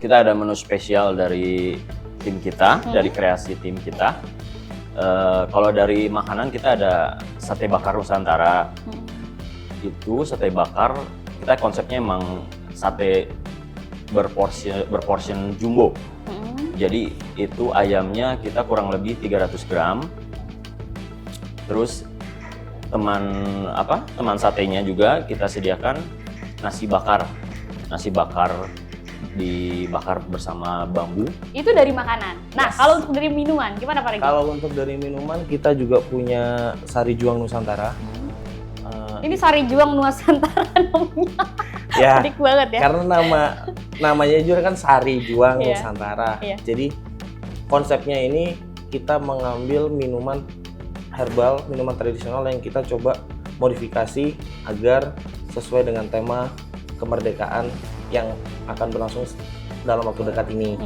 kita ada menu spesial dari tim kita, dari kreasi tim kita. Kalau dari makanan kita ada sate bakar Nusantara. Itu sate bakar, kita konsepnya emang sate berportion jumbo. Jadi itu ayamnya kita kurang lebih 300 gram. Terus teman satenya juga kita sediakan nasi bakar dibakar bersama bambu. Itu dari makanan. Nah, Yes. kalau untuk dari minuman gimana Pak Regi? Kalau untuk dari minuman kita juga punya Sari Juang Nusantara. Ini Sari Juang Nusantara namanya. Ya, Unik banget ya. karena namanya juga kan Sari Juang Iya. Nusantara. Iya. Jadi konsepnya ini kita mengambil minuman herbal, minuman tradisional yang kita coba modifikasi agar sesuai dengan tema kemerdekaan yang akan berlangsung dalam waktu dekat ini.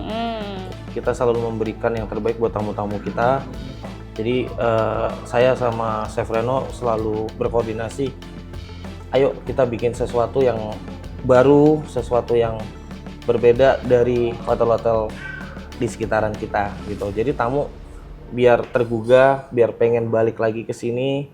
Kita selalu memberikan yang terbaik buat tamu-tamu kita. Jadi saya sama Chef Reno selalu berkoordinasi. Ayo kita bikin sesuatu yang baru, sesuatu yang berbeda dari hotel-hotel di sekitaran kita gitu. Jadi tamu biar tergugah, biar pengen balik lagi ke sini.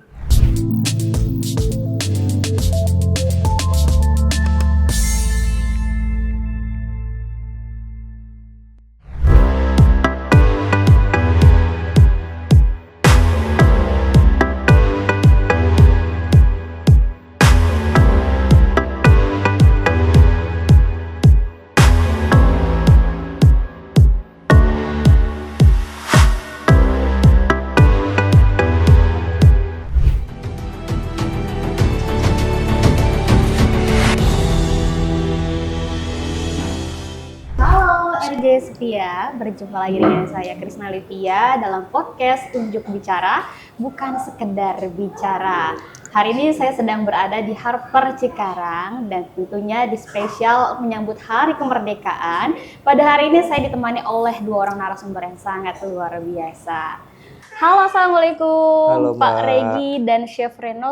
RG Setia, berjumpa lagi dengan saya Krisna Livia dalam podcast Unjuk Bicara, bukan sekedar bicara. Hari ini saya sedang berada di Harper Cikarang dan tentunya di spesial menyambut Hari Kemerdekaan. Pada hari ini saya ditemani oleh dua orang narasumber yang sangat luar biasa. Halo, assalamualaikum. Halo, Pak Mbak. Regi dan Chef Reno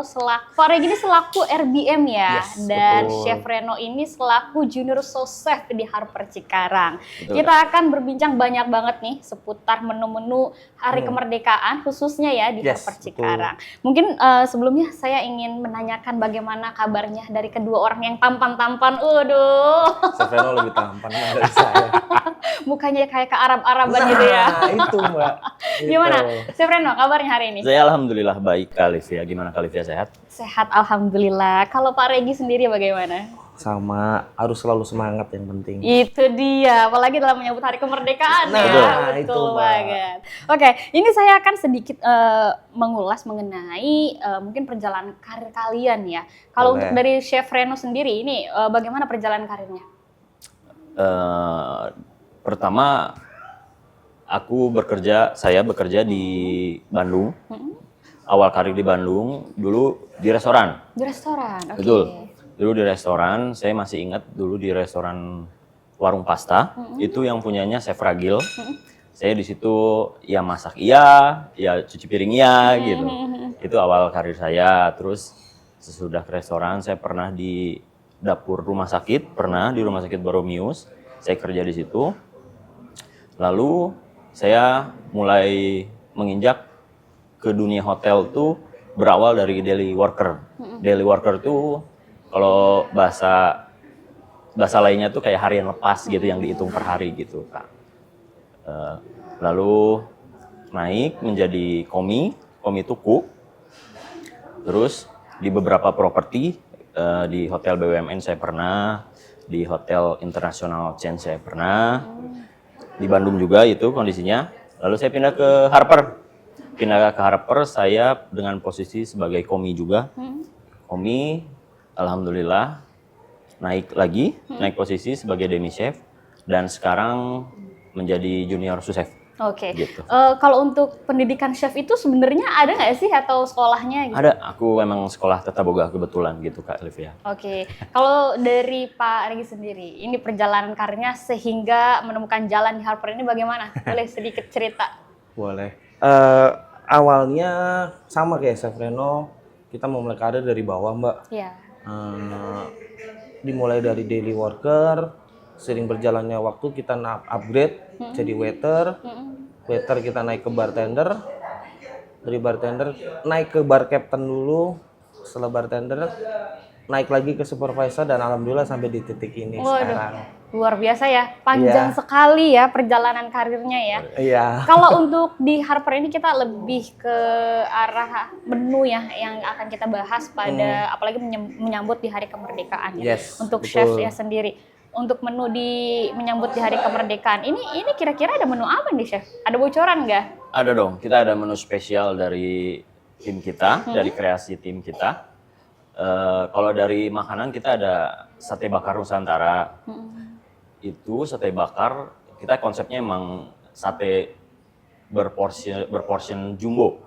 Pak Regi ini selaku RBM ya, Yes, dan betul. Chef Reno ini selaku Junior Sous Chef di Harper Cikarang. Betul, Kita akan berbincang banyak banget nih seputar menu-menu Hari Kemerdekaan khususnya ya di Yes, Harper betul. Cikarang. Mungkin sebelumnya saya ingin menanyakan bagaimana kabarnya dari kedua orang yang tampan-tampan. Waduh, Chef Reno lebih tampan dari saya. mukanya kayak ke Arab-Araban gitu ya. Nah, itu Mbak. Gimana, Gitu. Chef Reno, kabarnya hari ini? Saya alhamdulillah baik, Kak Livia. Gimana Kak Livia, sehat? Sehat, alhamdulillah. Kalau Pak Regi sendiri bagaimana? Sama, harus selalu semangat yang penting. Itu dia, apalagi dalam menyambut Hari Kemerdekaan Nah, ya. itu, Betul Mbak. banget. Oke, ini saya akan sedikit mengulas mengenai mungkin perjalanan karir kalian ya. Kalau Boleh. untuk dari Chef Reno sendiri, ini bagaimana perjalanan karirnya? Pertama, saya bekerja di Bandung. Awal karir di Bandung, dulu di restoran. Di restoran, oke. Betul. Dulu di restoran, saya masih ingat dulu di restoran Warung Pasta, itu yang punyanya Chef Ragil. Saya di situ ya masak iya, ya cuci piring iya gitu. Itu awal karir saya. Terus sesudah ke restoran, saya pernah di dapur rumah sakit, pernah di rumah sakit Boromius. Saya kerja di situ. Lalu saya mulai menginjak ke dunia hotel tuh berawal dari daily worker. Daily worker tuh kalau bahasa lainnya tuh kayak harian lepas gitu yang dihitung per hari gitu, Kak. Lalu naik menjadi komi itu cook. Terus di beberapa properti di hotel BUMN saya pernah, di hotel internasional chain saya pernah, di Bandung juga itu kondisinya. Lalu saya pindah ke Harper. Pindah ke Harper saya dengan posisi sebagai komi juga. Komi, alhamdulillah naik lagi, naik posisi sebagai demi chef dan sekarang menjadi junior sous chef. Oke. Gitu. Kalau untuk pendidikan chef itu sebenarnya ada nggak sih atau sekolahnya gitu? Ada, aku emang sekolah Tata Boga kebetulan gitu Kak Livia. Oke, kalau dari Pak Regi sendiri, ini perjalanan karirnya sehingga menemukan jalan di Harper ini bagaimana? Boleh sedikit cerita? Boleh. Awalnya sama kayak Chef Reno, kita memulai karir dari bawah Mbak. Iya. Dimulai dari daily worker, sering berjalannya waktu kita upgrade jadi waiter. Waiter kita naik ke bartender. Dari bartender naik ke bar captain dulu. Setelah bartender naik lagi ke supervisor dan alhamdulillah sampai di titik ini sekarang. Luar biasa ya, panjang sekali ya perjalanan karirnya ya. Iya. Kalau untuk di Harper ini kita lebih ke arah menu ya yang akan kita bahas pada apalagi menyambut di hari kemerdekaan ya. Yes, Untuk betul. chefnya sendiri. Untuk menu di menyambut di hari kemerdekaan ini kira-kira ada menu apa nih chef? Ada bocoran nggak? Ada dong, kita ada menu spesial dari tim kita, dari kreasi tim kita. Kalau dari makanan kita ada sate bakar Nusantara. Itu sate bakar, kita konsepnya emang sate berportion jumbo.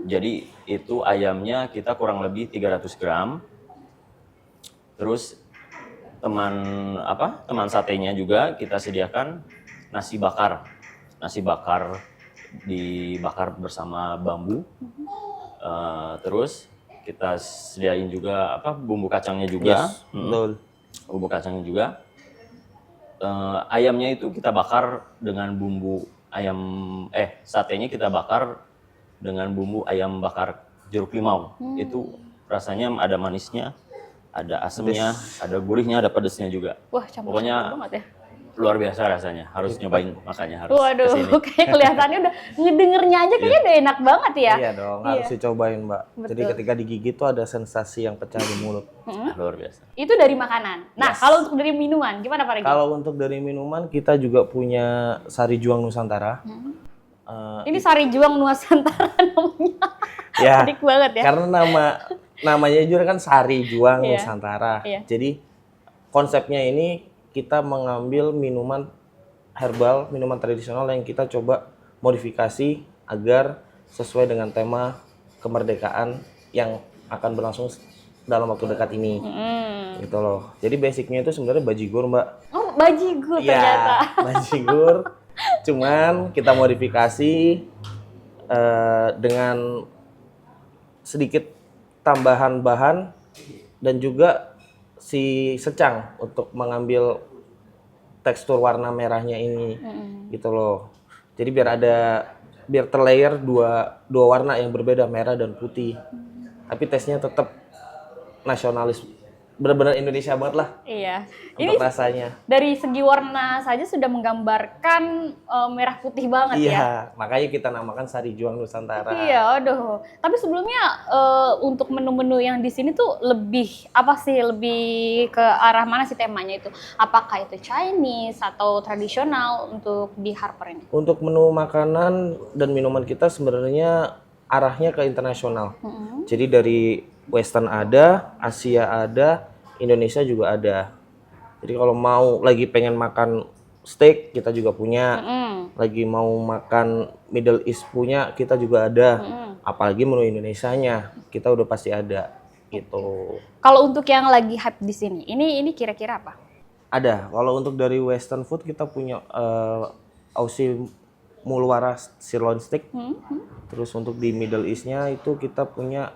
Jadi itu ayamnya kita kurang lebih 300 gram. Terus teman satenya juga kita sediakan nasi bakar. Nasi bakar dibakar bersama bambu. Terus kita sediain juga bumbu kacangnya juga. Yes, betul. Bumbu kacangnya juga. Ayamnya itu kita bakar dengan bumbu ayam satenya kita bakar dengan bumbu ayam bakar jeruk limau. Itu rasanya ada manisnya, ada asamnya, ada gurihnya, ada pedesnya juga. Wah, campur Pokoknya banget ya. luar biasa rasanya. Harus nyobain, makanya harus Waduh, kesini. kayak kelihatannya udah ngedengernya aja kayaknya udah enak banget ya. Iya dong, harus dicobain Mbak. Jadi Betul. ketika digigit tuh ada sensasi yang pecah di mulut. Luar biasa. Itu dari makanan. Nah, Yes. kalau untuk dari minuman, gimana Pak Regi? Kalau untuk dari minuman kita juga punya Sari Juang Nusantara. Ini Sari Juang Nusantara namanya. Ya, Unik banget ya. karena namanya juga kan Sari Juang Iya. Nusantara. Iya. Jadi konsepnya ini kita mengambil minuman herbal, minuman tradisional yang kita coba modifikasi agar sesuai dengan tema kemerdekaan yang akan berlangsung dalam waktu dekat ini. Gitu loh. Jadi basicnya itu sebenarnya bajigur, Mbak. Oh, bajigur ternyata. Bajigur. Cuman kita modifikasi dengan sedikit tambahan bahan dan juga si secang untuk mengambil tekstur warna merahnya ini. Gitu loh. Jadi biar terlayer dua warna yang berbeda, merah dan putih. Tapi tesnya tetap nasionalis. Benar-benar Indonesia banget lah Iya. Ini untuk rasanya. dari segi warna saja sudah menggambarkan merah putih banget ya. Iya, makanya kita namakan Sari Juang Nusantara. Iya, aduh. Tapi sebelumnya untuk menu-menu yang di sini tuh lebih ke arah mana sih temanya itu? Apakah itu Chinese atau tradisional untuk di Harper ini? Untuk menu makanan dan minuman kita sebenarnya arahnya ke internasional. Jadi dari Western ada, Asia ada, Indonesia juga ada. Jadi kalau mau lagi pengen makan steak kita juga punya. Lagi mau makan Middle East punya kita juga ada. Apalagi menu Indonesianya kita udah pasti ada gitu. Kalau untuk yang lagi hype di sini, ini kira-kira apa? Ada. Kalau untuk dari Western food kita punya Aussie Mulwara sirloin steak. Terus untuk di Middle East-nya itu kita punya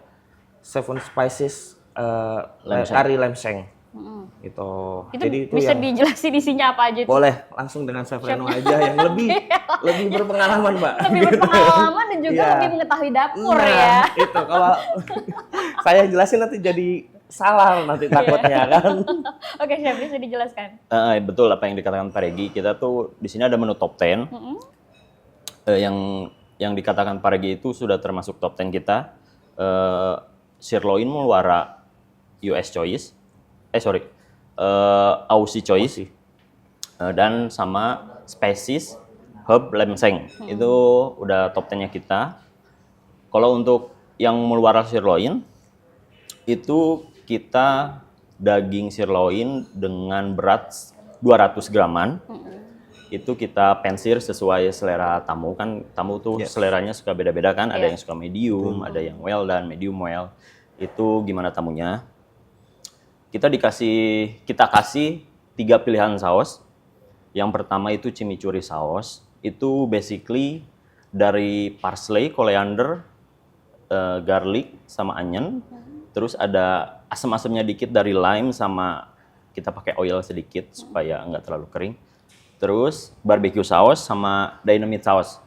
Seven Spices kari lamseng. Gitu. Itu Jadi itu bisa yang dijelasin isinya apa aja itu? boleh langsung dengan Chef Reno aja yang lebih berpengalaman, Mbak. Lebih berpengalaman dan juga Iya. lebih mengetahui dapur Nah, ya. itu kalau saya jelasin nanti jadi salah nanti takutnya kan. Oke, Chef, bisa dijelaskan. Betul apa yang dikatakan Pak Regi. Kita tuh di sini ada menu top 10. Yang dikatakan Pak Regi itu sudah termasuk top 10 kita. Sirloin Mulwara US Choice. Aussie Choice. Dan sama Species Herb Lamseng. Itu udah top 10-nya kita. Kalau untuk yang Mulwara Sirloin itu kita daging sirloin dengan berat 200 graman. Itu kita pensir sesuai selera tamu. Kan tamu tuh seleranya suka beda-beda kan. Ada yang suka medium, ada yang well done, medium well. Itu gimana tamunya. Kita kasih 3 pilihan saus. Yang pertama itu chimichurri saus. Itu basically dari parsley, coriander, garlic sama onion. Terus ada asam-asamnya dikit dari lime sama kita pakai oil sedikit supaya nggak terlalu kering. Terus barbecue sauce sama dynamite sauce.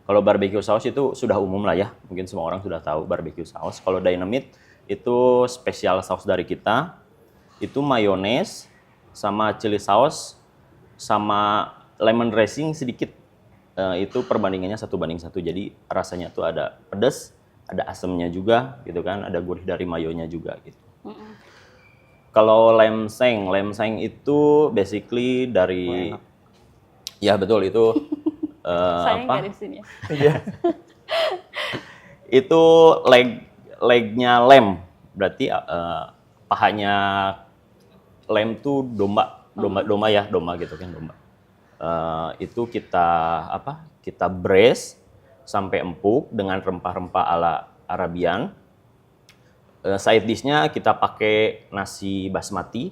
Kalau barbecue sauce itu sudah umum lah ya, mungkin semua orang sudah tahu barbecue sauce. Kalau dynamite itu spesial sauce dari kita, itu mayones sama chili sauce sama lemon dressing sedikit. Itu perbandingannya 1:1, jadi rasanya tuh ada pedas, ada asamnya juga gitu kan, ada gurih dari mayonya juga gitu. Kalau lem seng itu basically dari ya betul itu Saya nggak di sini. Iya. itu legnya lem, berarti pahanya lem tuh domba ya, domba gitu kan, domba. Itu kita braise sampai empuk dengan rempah-rempah ala Arabian. Side dish-nya kita pakai nasi basmati.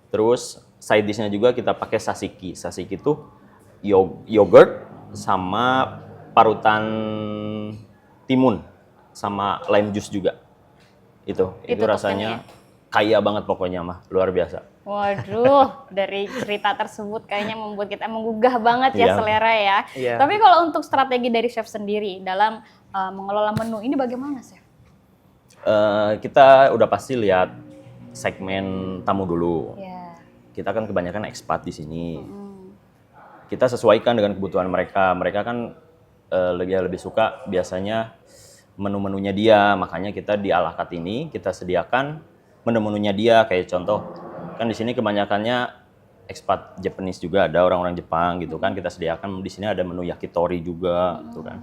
Terus side dish-nya juga kita pakai sashiki. Sashiki itu yogurt sama parutan timun sama lime juice juga. Itu rasanya kaya banget pokoknya mah, luar biasa. Waduh, dari cerita tersebut kayaknya membuat kita menggugah banget ya Iya. selera ya. Iya. Tapi kalau untuk strategi dari chef sendiri dalam mengelola menu ini bagaimana, chef? Kita udah pasti lihat segmen tamu dulu. Ya. Kita kan kebanyakan expat di sini. Kita sesuaikan dengan kebutuhan mereka. Mereka kan lebih suka biasanya menu-menunya dia. Makanya kita di ala carte ini kita sediakan menu-menunya dia. Kayak contoh, kan di sini kebanyakannya expat Japanese juga, ada orang-orang Jepang gitu kan. Kita sediakan di sini ada menu yakitori juga gitu kan.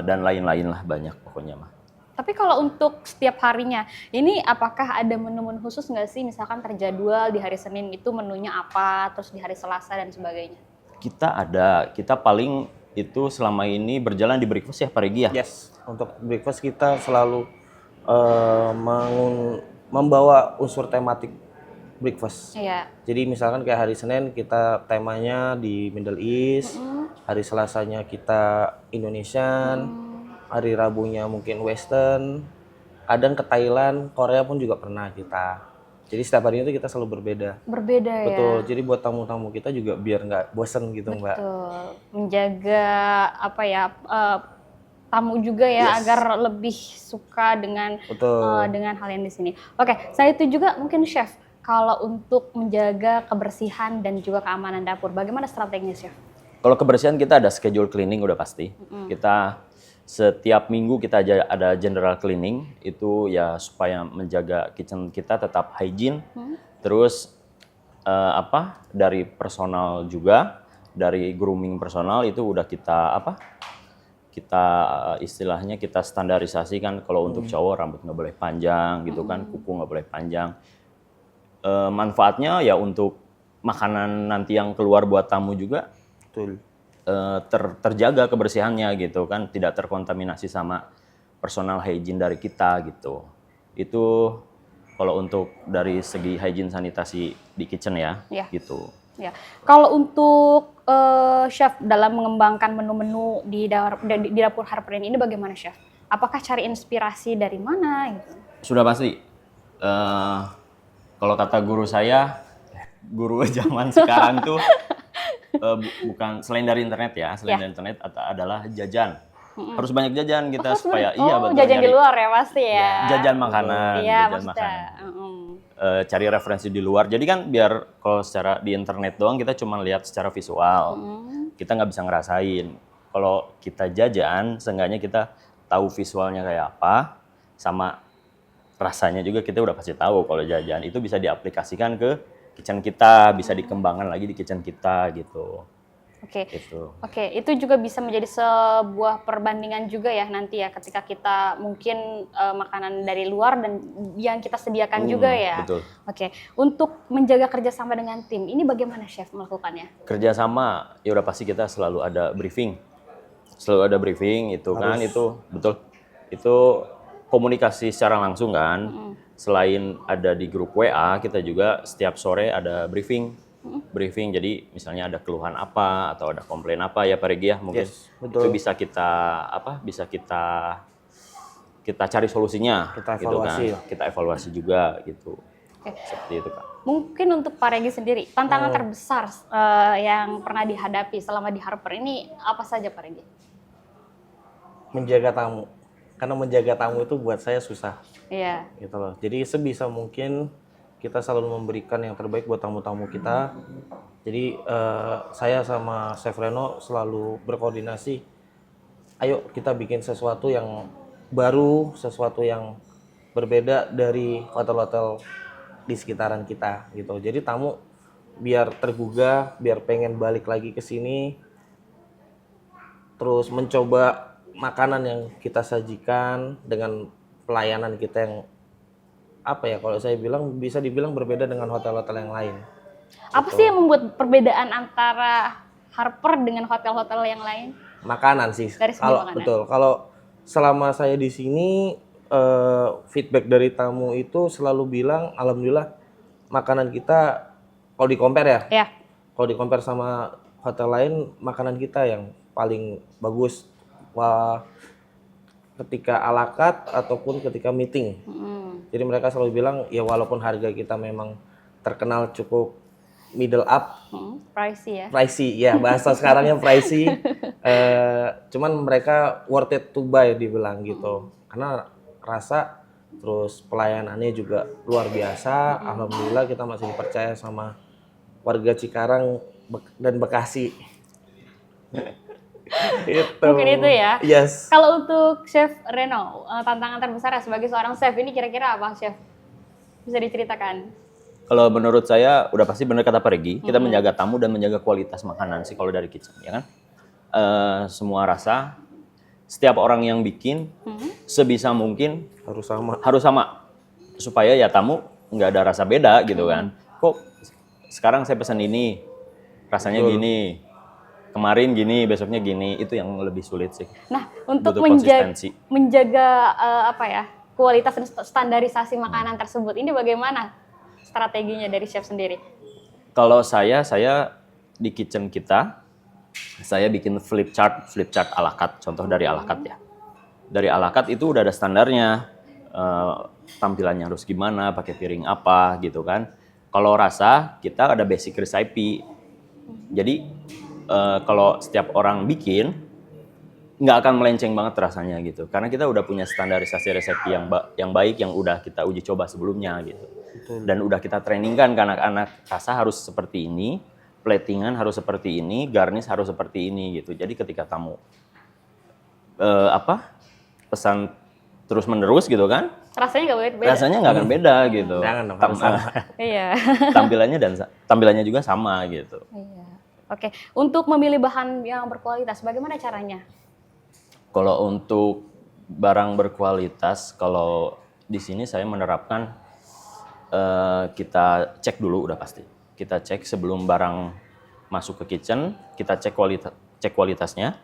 Dan lain-lain lah, banyak pokoknya mah. Tapi kalau untuk setiap harinya, ini apakah ada menu-menu khusus nggak sih? Misalkan terjadwal di hari Senin itu menunya apa, terus di hari Selasa dan sebagainya? Kita paling itu selama ini berjalan di breakfast ya Pak Regi ya? Yes, untuk breakfast kita selalu membawa unsur tematik breakfast. Iya. Jadi misalkan kayak hari Senin kita temanya di Middle East, hari Selasanya kita Indonesian, hari Rabunya mungkin Western, kadang ke Thailand, Korea pun juga pernah kita. Jadi setiap hari itu kita selalu berbeda. Berbeda ya? Betul, jadi buat tamu-tamu kita juga biar nggak bosen gitu Mbak. Betul. Menjaga tamu juga ya, Yes. agar lebih suka dengan Betul. dengan hal yang di sini. Oke, saya itu juga mungkin chef. Kalau untuk menjaga kebersihan dan juga keamanan dapur, bagaimana strateginya chef? Kalau kebersihan kita ada schedule cleaning udah pasti. Kita setiap minggu kita ada general cleaning, itu ya supaya menjaga kitchen kita tetap hygiene. Terus dari personal juga, dari grooming personal itu udah kita istilahnya kita standarisasikan. Kalau untuk cowok rambut nggak boleh panjang gitu kan, kuku nggak boleh panjang. Manfaatnya ya untuk makanan nanti yang keluar buat tamu juga Betul. terjaga kebersihannya gitu kan, tidak terkontaminasi sama personal hygiene dari kita gitu. Itu kalau untuk dari segi hygiene sanitasi di kitchen ya, Ya. gitu. Ya, kalau untuk chef dalam mengembangkan menu-menu di dapur Harper ini bagaimana chef? Apakah cari inspirasi dari mana gitu? Sudah pasti. Kalau kata guru saya, guru zaman sekarang tuh bukan selain dari internet ya, selain dari internet adalah jajan. Harus banyak jajan kita supaya betul, jajan di nyari luar ya pasti ya. jajan makanan, Iya, jajan maksudnya. makanan. Cari referensi di luar. Jadi kan biar kalau secara di internet doang kita cuma lihat secara visual. Kita nggak bisa ngerasain. Kalau kita jajan, seenggaknya kita tahu visualnya kayak apa, sama rasanya juga kita udah pasti tahu. Kalau jajan itu bisa diaplikasikan ke kitchen kita, bisa dikembangkan lagi di kitchen kita gitu. Oke. Gitu. Oke, itu juga bisa menjadi sebuah perbandingan juga ya nanti ya ketika kita mungkin makanan dari luar dan yang kita sediakan juga ya. Betul. Oke, untuk menjaga kerjasama dengan tim, ini bagaimana chef melakukannya? Kerjasama, ya udah pasti kita selalu ada briefing. Selalu ada briefing itu kan, itu betul. Itu komunikasi secara langsung kan. Selain ada di grup WA, kita juga setiap sore ada briefing. Briefing, jadi misalnya ada keluhan apa atau ada komplain apa ya Pak Regi ya, mungkin Yes, betul. itu bisa kita cari solusinya. Kita gitu evaluasi. kan. Kita evaluasi juga gitu. Oke. Seperti itu, Kak. Mungkin untuk Pak Regi sendiri, tantangan terbesar yang pernah dihadapi selama di Harper ini apa saja Pak Regi? Menjaga tamu. Karena menjaga tamu itu buat saya susah. Iya. Gitu loh. Jadi sebisa mungkin kita selalu memberikan yang terbaik buat tamu-tamu kita. Jadi saya sama Chef Reno selalu berkoordinasi. Ayo kita bikin sesuatu yang baru, sesuatu yang berbeda dari hotel-hotel di sekitaran kita gitu. Jadi tamu biar tergugah, biar pengen balik lagi ke sini. Terus mencoba makanan yang kita sajikan dengan pelayanan kita yang apa ya, kalau saya bilang bisa dibilang berbeda dengan hotel-hotel yang lain. Apa sih yang membuat perbedaan antara Harper dengan hotel-hotel yang lain? Makanan sih. Dari segi Kalau makanan. betul, kalau selama saya di sini feedback dari tamu itu selalu bilang alhamdulillah makanan kita kalau di compare ya. Ya. Kalau di compare sama hotel lain, makanan kita yang paling bagus. Wah, ketika ala carte ataupun ketika meeting. Jadi mereka selalu bilang ya walaupun harga kita memang terkenal cukup middle up, Pricey ya. pricey ya, bahasa sekarangnya pricey. Cuman mereka worth it to buy dibilang gitu. Karena rasa terus pelayanannya juga luar biasa. Alhamdulillah kita masih dipercaya sama warga Cikarang dan Bekasi. Itu. Mungkin itu ya. Yes. Kalau untuk Chef Reno, tantangan terbesar sebagai seorang chef ini kira-kira apa, Chef? Bisa diceritakan? Kalau menurut saya udah pasti benar kata Pak Regi, kita menjaga tamu dan menjaga kualitas makanan sih kalau dari kitchen, ya kan? Semua rasa, setiap orang yang bikin sebisa mungkin Harus sama. supaya ya tamu nggak ada rasa beda gitu kan. Kok sekarang saya pesan ini rasanya gini, kemarin gini, besoknya gini, itu yang lebih sulit sih. Nah, untuk Butuh konsistensi. menjaga apa ya, kualitas dan standarisasi makanan tersebut, ini bagaimana strateginya dari chef sendiri? Kalau saya di kitchen kita, saya bikin flip chart ala carte, contoh dari ala carte ya. Dari ala carte itu udah ada standarnya, tampilannya harus gimana, pakai piring apa gitu kan. Kalau rasa, kita ada basic recipe. Jadi kalau setiap orang bikin, nggak akan melenceng banget rasanya gitu. Karena kita udah punya standarisasi resep yang baik, yang udah kita uji coba sebelumnya gitu. Dan udah kita trainingkan ke anak-anak, rasa harus seperti ini, platingan harus seperti ini, garnish harus seperti ini gitu. Jadi ketika tamu pesan terus menerus gitu kan, Rasanya nggak beda? rasanya nggak akan beda gitu. Jangan dong, harus sama. Iya. tampilannya juga sama gitu. Iya. Oke, untuk memilih bahan yang berkualitas, bagaimana caranya? Kalau untuk barang berkualitas, kalau di sini saya menerapkan kita cek dulu udah pasti. Kita cek sebelum barang masuk ke kitchen, kita cek kualitasnya.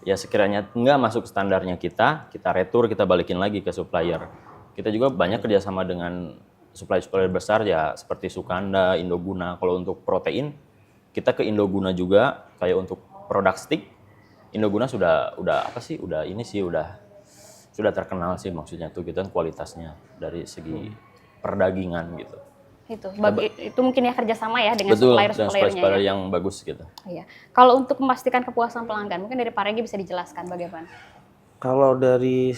Ya sekiranya nggak masuk standarnya kita retur, kita balikin lagi ke supplier. Kita juga banyak kerjasama dengan supplier besar ya seperti Sukanda, Indoguna. Kalau untuk protein, kita ke Indoguna juga. Kayak untuk produk stick, Indoguna sudah terkenal sih, maksudnya tuh gitu kan kualitasnya dari segi perdagingan gitu. Itu mungkin ya kerjasama ya dengan Betul, supplier-suppliernya dan supplier ya. yang bagus gitu. Iya. Kalau untuk memastikan kepuasan pelanggan, mungkin dari Pak Regi bisa dijelaskan bagaimana? Kalau dari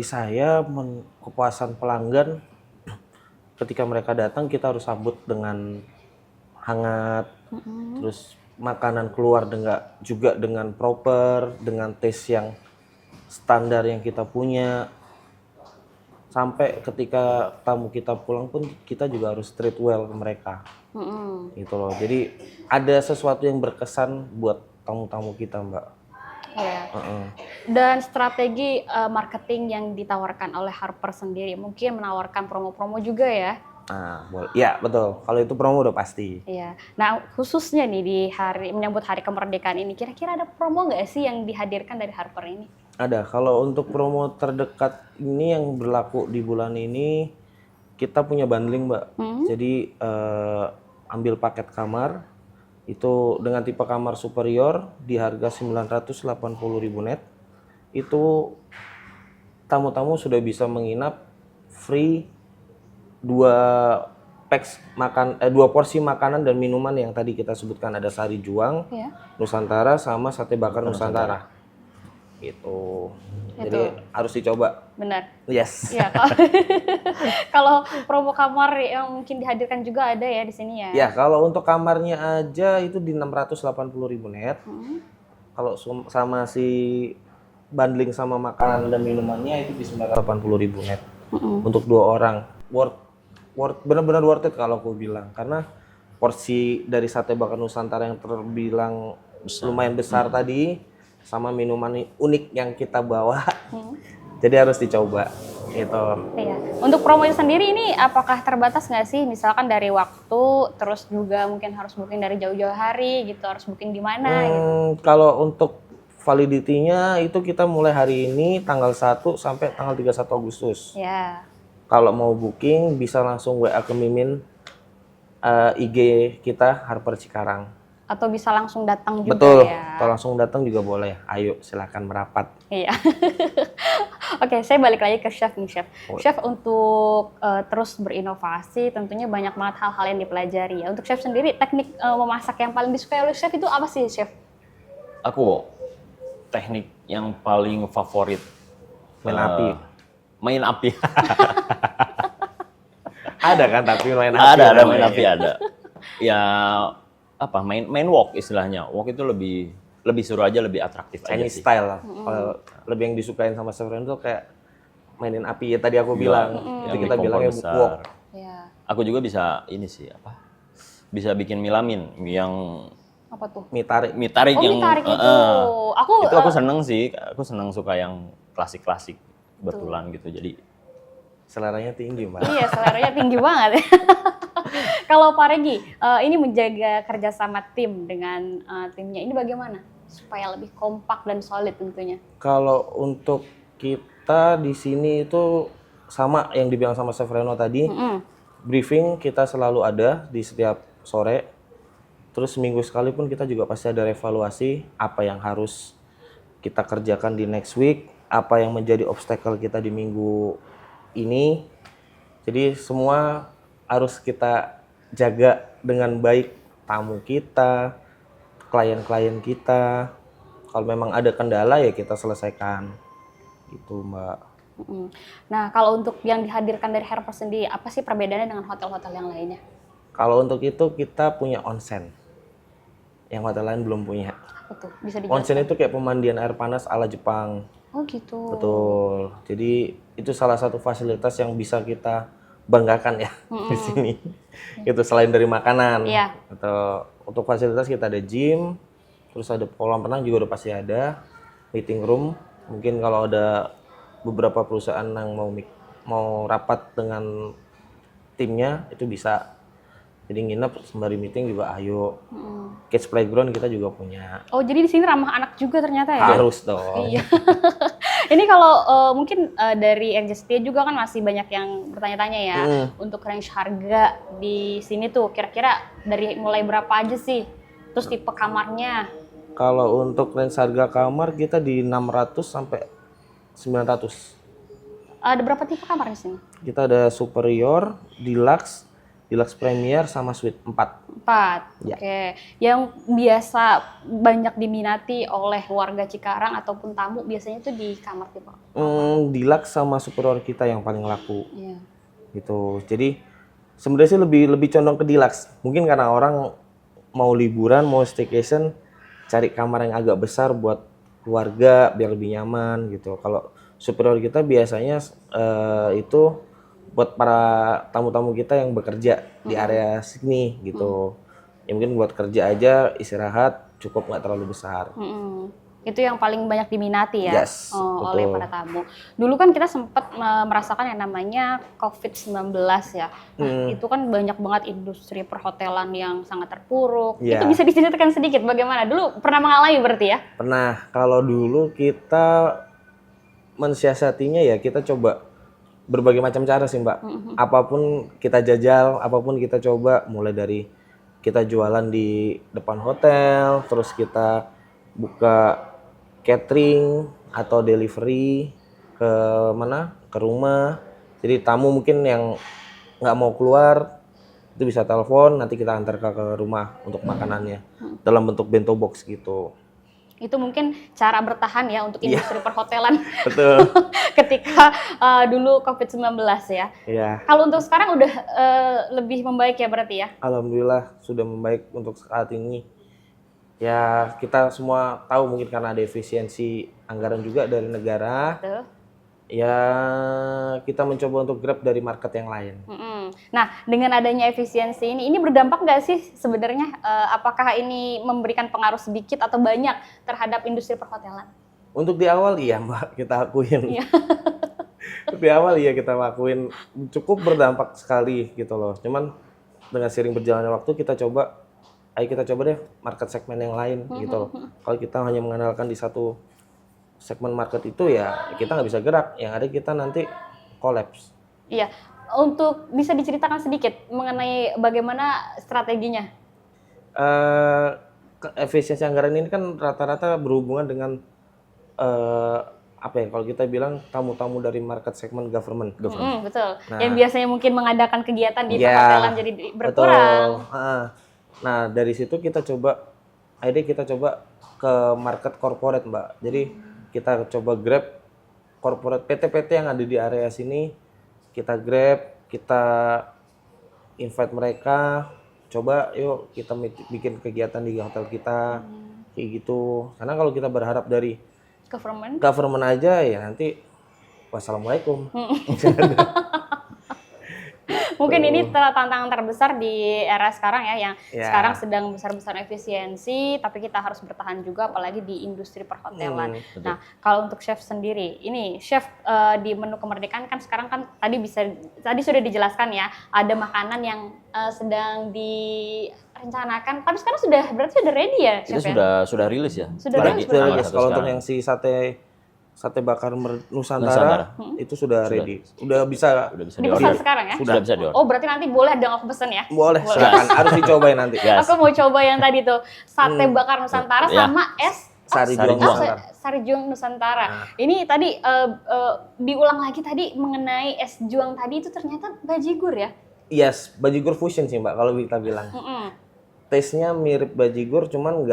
saya kepuasan pelanggan ketika mereka datang kita harus sambut dengan hangat, terus makanan keluar juga dengan proper, dengan taste yang standar yang kita punya. Sampai ketika tamu kita pulang pun kita juga harus treat well ke mereka. Gitu loh. Jadi ada sesuatu yang berkesan buat tamu-tamu kita, Mbak. Iya. Dan strategi marketing yang ditawarkan oleh Harper sendiri, mungkin menawarkan promo-promo juga ya? Nah, ya betul. Kalau itu promo udah pasti. Iya. Nah, khususnya nih di menyambut hari kemerdekaan ini, kira-kira ada promo nggak sih yang dihadirkan dari Harper ini? Ada. Kalau untuk promo terdekat ini yang berlaku di bulan ini, kita punya bundling, Mbak. Jadi ambil paket kamar, itu dengan tipe kamar superior di harga 980.000 net. Itu tamu-tamu sudah bisa menginap free 2 2 porsi makanan dan minuman yang tadi kita sebutkan, ada sari juang Ya. Nusantara sama sate bakar Nusantara. Gitu. Jadi harus dicoba. Benar. Yes. Iya, kalau kalau promo kamar yang mungkin dihadirkan juga ada ya di sini ya. Ya, kalau untuk kamarnya aja itu di 680.000 net. Kalau sama si bundling sama makanan dan minumannya itu di 980.000 net. Untuk 2 orang. Benar-benar worth it kalau aku bilang, karena porsi dari sate bakar Nusantara yang terbilang lumayan besar tadi sama minuman unik yang kita bawa. Jadi harus dicoba gitu. Iya. Untuk promonya sendiri ini apakah terbatas nggak sih? Misalkan dari waktu, terus juga mungkin harus booking dari jauh-jauh hari gitu, harus booking di mana gitu. Kalau untuk validity-nya itu kita mulai hari ini tanggal 1 sampai tanggal 31 Agustus. Ya. Kalau mau booking bisa langsung WA ke Mimin, IG kita Harper Cikarang. Atau bisa langsung datang juga Betul, ya. atau langsung datang juga boleh. Ayo silakan merapat. Iya. Oke, saya balik lagi ke chef nih, chef. Chef untuk terus berinovasi tentunya banyak banget hal-hal yang dipelajari ya. Untuk chef sendiri, teknik memasak yang paling disukai oleh chef itu apa sih, chef? Aku teknik yang paling favorit Main api. Main api. Ada kan tapi main api. Ada main api ada. Ya apa main wok istilahnya. Wok itu lebih seru aja, lebih atraktif aja Chinese sih. style lah. Kalau lebih yang disukain sama Chef Reno tuh kayak mainin api ya tadi aku bilang. Itu Yang kita di kompor bilangnya besar. wok. Ya. Aku juga bisa ini sih apa? Bisa bikin milamin yang Apa tuh? Mie tarik. mie tarik Oh, yang mie tarik itu. itu aku seneng sih. Aku seneng suka yang klasik-klasik betulan gitu. Jadi Seleranya tinggi, Mbak. Iya, seleranya tinggi banget. Kalau Pak Regi, ini menjaga kerjasama tim dengan timnya ini bagaimana? Supaya lebih kompak dan solid tentunya. Kalau untuk kita di sini itu sama yang dibilang sama Chef Reno tadi. Briefing kita selalu ada di setiap sore. Terus seminggu sekali pun kita juga pasti ada evaluasi apa yang harus kita kerjakan di next week, apa yang menjadi obstacle kita di minggu ini. Jadi semua harus kita jaga dengan baik, tamu kita, klien-klien kita. Kalau memang ada kendala ya kita selesaikan. Gitu, Mbak. Nah, kalau untuk yang dihadirkan dari Harper sendiri, apa sih perbedaannya dengan hotel-hotel yang lainnya? Kalau untuk itu kita punya onsen. Yang hotel lain belum punya. Apa tuh? Bisa dijelaskan? Onsen itu kayak pemandian air panas ala Jepang. Oh gitu. Betul. Jadi itu salah satu fasilitas yang bisa kita banggakan ya di sini. Itu selain dari makanan. Iya. Atau untuk fasilitas kita ada gym, terus ada kolam renang juga udah pasti ada, meeting room. Mungkin kalau ada beberapa perusahaan yang mau rapat dengan timnya itu bisa. Jadi nginep sembari meeting juga ayo. Kids playground kita juga punya. Oh, jadi di sini ramah anak juga ternyata ya? Harus dong. Iya. Ini kalau mungkin dari RJ Setia juga kan masih banyak yang bertanya-tanya ya. Untuk range harga di sini tuh kira-kira dari mulai berapa aja sih? Terus tipe kamarnya? Kalau untuk range harga kamar kita di 600 sampai 900. Ada berapa tipe kamar di sini? Kita ada superior, deluxe, deluxe premier sama suite 4. 4. Ya. Oke. Yang biasa banyak diminati oleh warga Cikarang ataupun tamu biasanya tuh di kamar tipe. Deluxe sama superior kita yang paling laku. Iya. Gitu. Jadi sebenarnya sih lebih condong ke deluxe. Mungkin karena orang mau liburan, mau staycation, cari kamar yang agak besar buat keluarga biar lebih nyaman gitu. Kalau superior kita biasanya itu buat para tamu-tamu kita yang bekerja di area sini gitu. Ya mungkin buat kerja aja, istirahat cukup nggak terlalu besar. Itu yang paling banyak diminati ya. Yes, Oleh betul. para tamu. Dulu kan kita sempat merasakan yang namanya COVID-19 ya. Nah, itu kan banyak banget industri perhotelan yang sangat terpuruk. Iya. Itu bisa diceritakan sedikit bagaimana? Dulu pernah mengalami berarti ya? Pernah, kalau dulu kita mensiasatinya ya kita coba berbagai macam cara sih Mbak. Apapun kita jajal, apapun kita coba, mulai dari kita jualan di depan hotel, terus kita buka catering atau delivery ke mana? Ke rumah. Jadi tamu mungkin yang nggak mau keluar, itu bisa telepon, nanti kita antar ke rumah untuk makanannya dalam bentuk bento box gitu. Itu mungkin cara bertahan ya untuk industri perhotelan Betul. ketika dulu COVID-19 ya. Iya. Kalau untuk sekarang udah lebih membaik ya berarti ya? Alhamdulillah sudah membaik untuk saat ini. Ya kita semua tahu mungkin karena ada efisiensi anggaran juga dari negara. Betul. Ya kita mencoba untuk grab dari market yang lain. Nah, dengan adanya efisiensi ini berdampak nggak sih sebenarnya? Apakah ini memberikan pengaruh sedikit atau banyak terhadap industri perhotelan? Untuk di awal iya Mbak, kita akuin. Iya. Di awal iya kita akuin cukup berdampak sekali gitu loh. Cuman dengan sering berjalannya waktu kita coba deh market segmen yang lain gitu loh. Kalau kita hanya mengandalkan di satu segmen market itu ya kita nggak bisa gerak, yang ada kita nanti collapse. Iya, untuk bisa diceritakan sedikit mengenai bagaimana strateginya? Efisiensi anggaran ini kan rata-rata berhubungan dengan apa ya, kalau kita bilang tamu-tamu dari market segmen government. Betul. Nah, yang biasanya mungkin mengadakan kegiatan di ya, perhotelan jadi berkurang. betul. Nah dari situ kita coba ke market corporate Mbak. Jadi kita coba grab corporate PT-PT yang ada di area sini, kita grab, kita invite mereka, coba yuk kita bikin kegiatan di hotel kita, kayak gitu. Karena kalau kita berharap dari government aja ya nanti wassalamualaikum. Mungkin ini tantangan terbesar di era sekarang ya, yang Ya. sekarang sedang besar-besar efisiensi, tapi kita harus bertahan juga apalagi di industri perhotelan. Nah, kalau untuk chef sendiri, ini chef di menu kemerdekaan kan sekarang kan tadi sudah dijelaskan ya, ada makanan yang sedang direncanakan, tapi sekarang berarti sudah ready ya, chef? Itu sudah rilis ya. Sudah rilis, Kalau untuk yang si sate bakar Nusantara itu sudah ready. Udah bisa dipesan diorder. sekarang ya? Sudah bisa diorder. Oh, berarti nanti boleh dong aku pesen ya? boleh. Silakan, harus dicobain nanti. Yes. Aku mau coba yang tadi tuh, sate bakar Nusantara Ya. sama es Sari Sari Juang Juang. Nusantara. Sari Juang Nusantara. Ini tadi diulang lagi tadi mengenai es juang tadi itu ternyata bajigur ya? Yes, bajigur fusion sih Mbak kalau kita bilang. Taste-nya mirip bajigur, cuman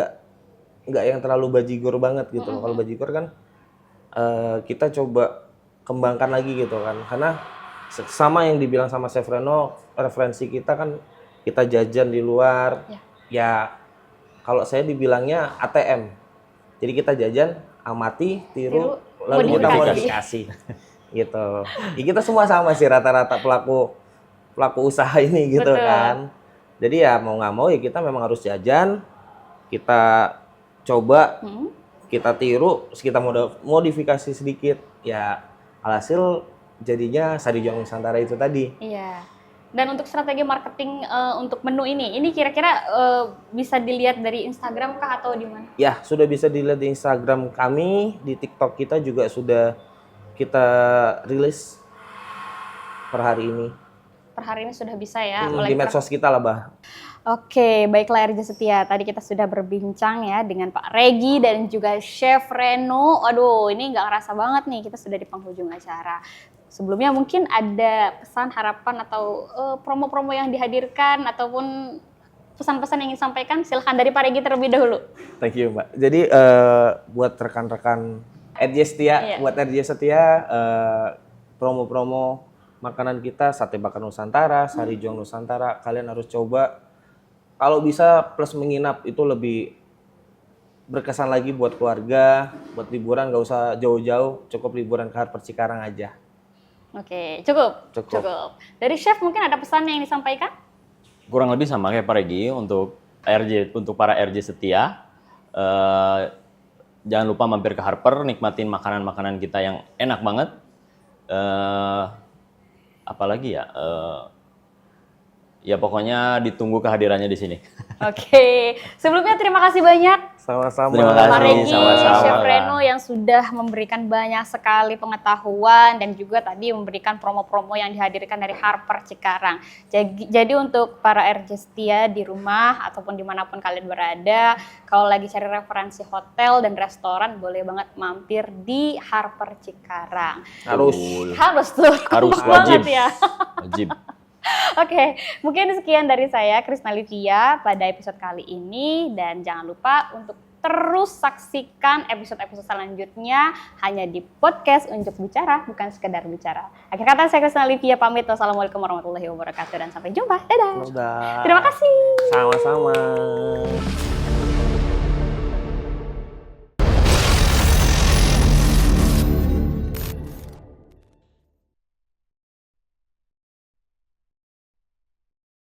nggak yang terlalu bajigur banget gitu loh. Kalau bajigur kan kita coba kembangkan lagi gitu kan, karena sama yang dibilang sama Chef Reno, referensi kita kan kita jajan di luar ya kalau saya dibilangnya ATM, jadi kita jajan, amati, tiru lalu kita modifikasi gitu ya. Kita semua sama sih rata-rata pelaku usaha ini gitu. Betul. Kan, jadi ya mau nggak mau ya kita memang harus jajan, kita coba, kita tiru, terus kita modifikasi sedikit, ya alhasil jadinya Sari Juang Nusantara itu tadi. Iya. Dan untuk strategi marketing untuk menu ini kira-kira bisa dilihat dari Instagram kah atau di mana? Ya, sudah bisa dilihat di Instagram kami, di TikTok kita juga sudah kita rilis per hari ini. Per hari ini sudah bisa ya? Di medsos kita lah, Bah. Oke, baiklah RJ Setia. Tadi kita sudah berbincang ya dengan Pak Regi dan juga Chef Reno. Aduh, ini nggak kerasa banget nih, kita sudah di penghujung acara. Sebelumnya mungkin ada pesan, harapan, atau promo-promo yang dihadirkan, ataupun pesan-pesan yang ingin sampaikan, silahkan dari Pak Regi terlebih dahulu. Thank you, Mbak. Jadi buat rekan-rekan RJ Setia, buat RJ Setia, promo-promo makanan kita, sate bakar Nusantara, Sari Juang Nusantara, kalian harus coba. Kalau bisa plus menginap itu lebih berkesan lagi buat keluarga, buat liburan nggak usah jauh-jauh, cukup liburan ke Harper Cikarang aja. Oke, cukup. Dari Chef mungkin ada pesan yang disampaikan? Kurang lebih sama kayak Pak Regi untuk para RJ setia. Jangan lupa mampir ke Harper, nikmatin makanan-makanan kita yang enak banget. Apalagi ya? Ya pokoknya ditunggu kehadirannya di sini. Oke, sebelumnya terima kasih banyak Sama-sama. Terima kasih. Pak Regi, Sama-sama. Chef Reno yang sudah memberikan banyak sekali pengetahuan dan juga tadi memberikan promo-promo yang dihadirkan dari Harper Cikarang. Jadi untuk para RJ setia di rumah ataupun dimanapun kalian berada, kalau lagi cari referensi hotel dan restoran, boleh banget mampir di Harper Cikarang. Harus Tuh, Harus, banget wajib. ya. Wajib. Oke, mungkin sekian dari saya Krisna Livia pada episode kali ini dan jangan lupa untuk terus saksikan episode-episode selanjutnya hanya di podcast Unjuk Bicara, bukan sekedar bicara. Akhir kata saya Krisna Livia pamit. Wassalamualaikum warahmatullahi wabarakatuh dan sampai jumpa. Dadah. Udah. Terima kasih. Sama-sama.